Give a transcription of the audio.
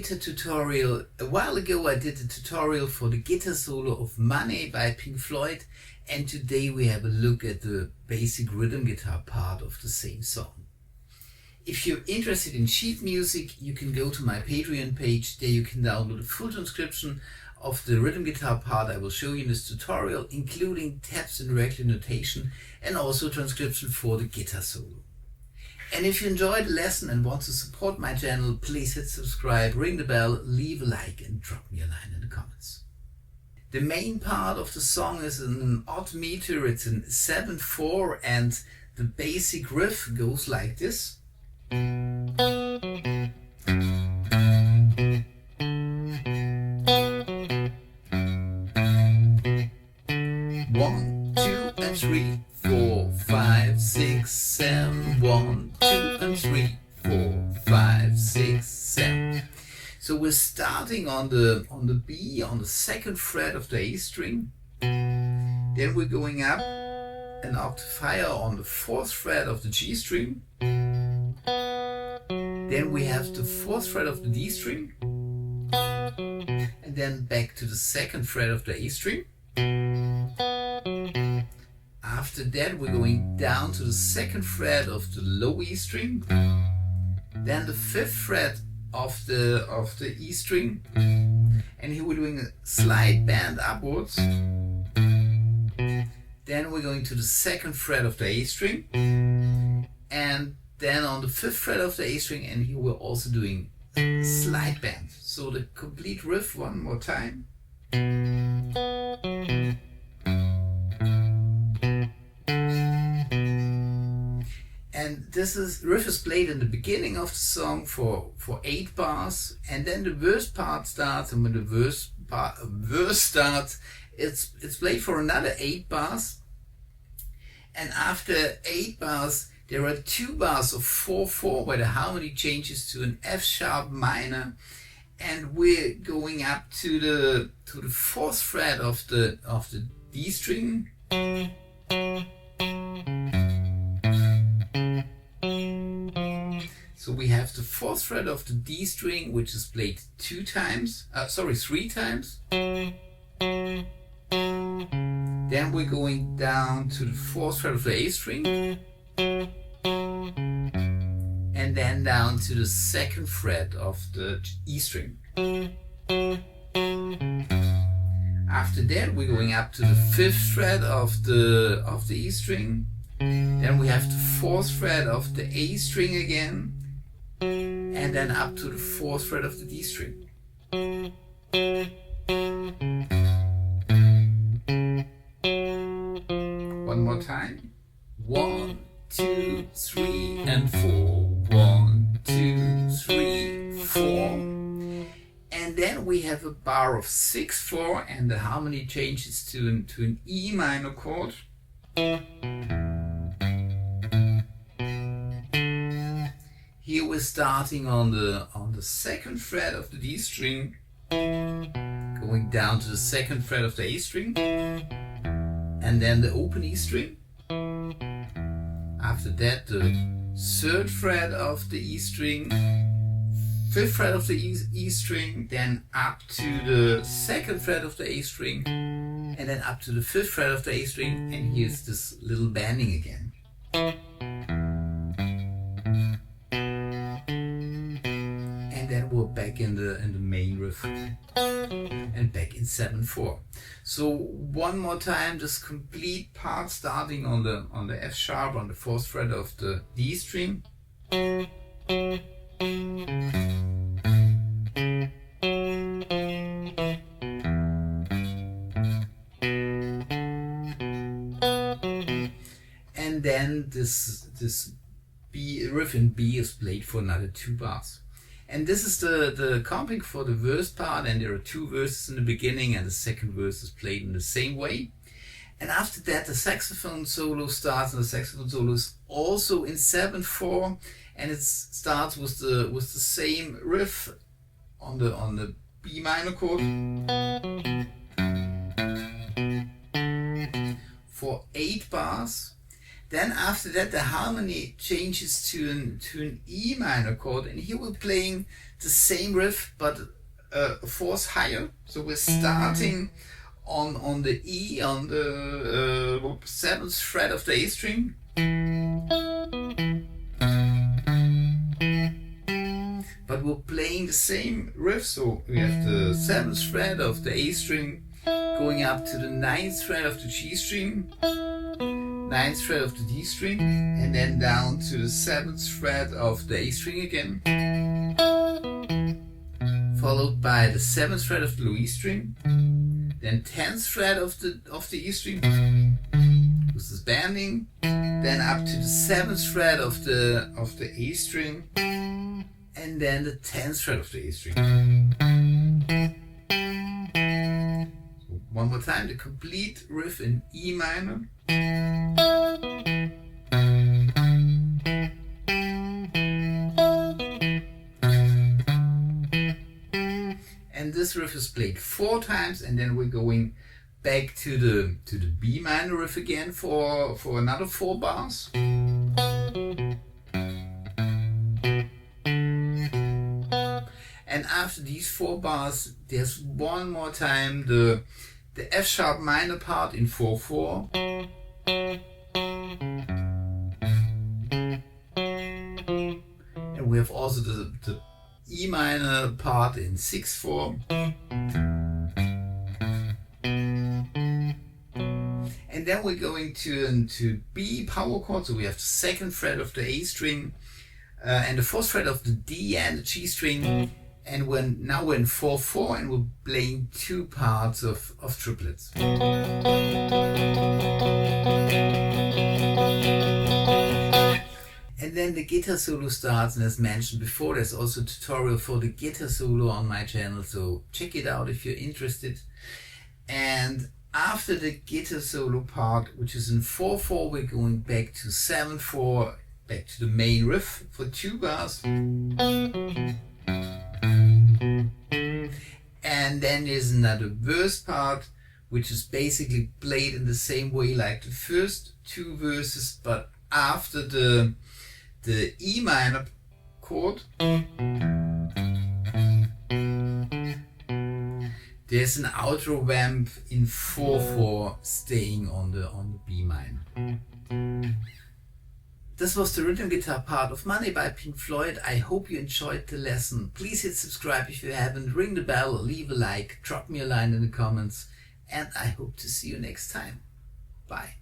guitar tutorial. A while ago I did a tutorial for the guitar solo of Money by Pink Floyd, and today we have a look at the basic rhythm guitar part of the same song. If you're interested in sheet music, you can go to my Patreon page. There you can download a full transcription of the rhythm guitar part I will show you in this tutorial, including tabs and regular notation, and also transcription for the guitar solo. And if you enjoyed the lesson and want to support my channel, please hit subscribe, ring the bell, leave a like and drop me a line in the comments. The main part of the song is in an odd meter, it's in 7/4, and the basic riff goes like this. 1, 2 and 3, 4, 5, 6, 7. 1, 2 and 3, 4, 5, 6, 7. So we're starting on the B, on the second fret of the A string. Then we're going up an octave higher on the fourth fret of the G string. Then we have the fourth fret of the D string. And then back to the second fret of the A string. After that we're going down to the second fret of the low E string, then the fifth fret of the E string, and here we're doing a slight bend upwards. Then we're going to the second fret of the A string, and then on the fifth fret of the A string, and here we're also doing a slight bend. So the complete riff one more time. And this riff is played in the beginning of the song for 8 bars, and then the verse part starts, and when the verse starts, it's played for another 8 bars, and after 8 bars there are 2 bars of 4/4 where the harmony changes to an F sharp minor, and we're going up to the 4th fret of the D string. So we have the 4th fret of the D string, which is played 3 times. Then we're going down to the 4th fret of the A string, and then down to the 2nd fret of the E string. After that we're going up to the 5th fret of the E string. Then we have the 4th fret of the A string again, and then up to the 4th fret of the D string. One more time. 1, 2, 3 and 4. 1, 2, 3, 4. And then we have a bar of 6/4, and the harmony changes to an E minor chord. Here we're starting on the 2nd fret of the D string, going down to the 2nd fret of the A string, and then the open E string. After that the 3rd fret of the E string, 5th fret of the E string, then up to the 2nd fret of the A string, and then up to the 5th fret of the A string, and here's this little bending again. And then we're back in the main riff and back in 7/4. So one more time, this complete part starting on the F sharp on the 4th fret of the D string. And then this B riff in B is played for another 2 bars. And this is the comping for the verse part, and there are 2 verses in the beginning, and the second verse is played in the same way. And after that the saxophone solo starts, and the saxophone solo is also in 7/4, and it starts with the same riff on the B minor chord for 8 bars. Then after that the harmony changes to an E minor chord, and here we're playing the same riff but a fourth higher. So we're starting on the E, on the 7th fret of the A string. But we're playing the same riff, so we have the 7th fret of the A string going up to the 9th fret of the G string, 9th fret of the D string, and then down to the 7th fret of the A string again, followed by the 7th fret of the low E string, then 10th fret of the E string, this is bending, then up to the 7th fret of the A string, and then the 10th fret of the A string. So one more time, the complete riff in E minor. And this riff is played 4 times, and then we're going back to the B minor riff again for another 4 bars. And after these 4 bars, there's one more time the F sharp minor part in 4/4. And we have also the E minor part in 6/4. And then we're going to B power chord, so we have the 2nd fret of the A string and the 4th fret of the D and the G string. And now we're in 4/4 and we're playing 2 parts of triplets. And then the guitar solo starts, and as mentioned before, there's also a tutorial for the guitar solo on my channel, so check it out if you're interested. And after the guitar solo part, which is in 4/4, we're going back to 7/4, back to the main riff for 2 bars. And then there's another verse part, which is basically played in the same way like the first 2 verses, but after the E minor chord, there's an outro vamp in 4/4 staying on the B minor. This was the rhythm guitar part of Money by Pink Floyd. I hope you enjoyed the lesson. Please hit subscribe if you haven't, ring the bell, leave a like, drop me a line in the comments, and I hope to see you next time. Bye.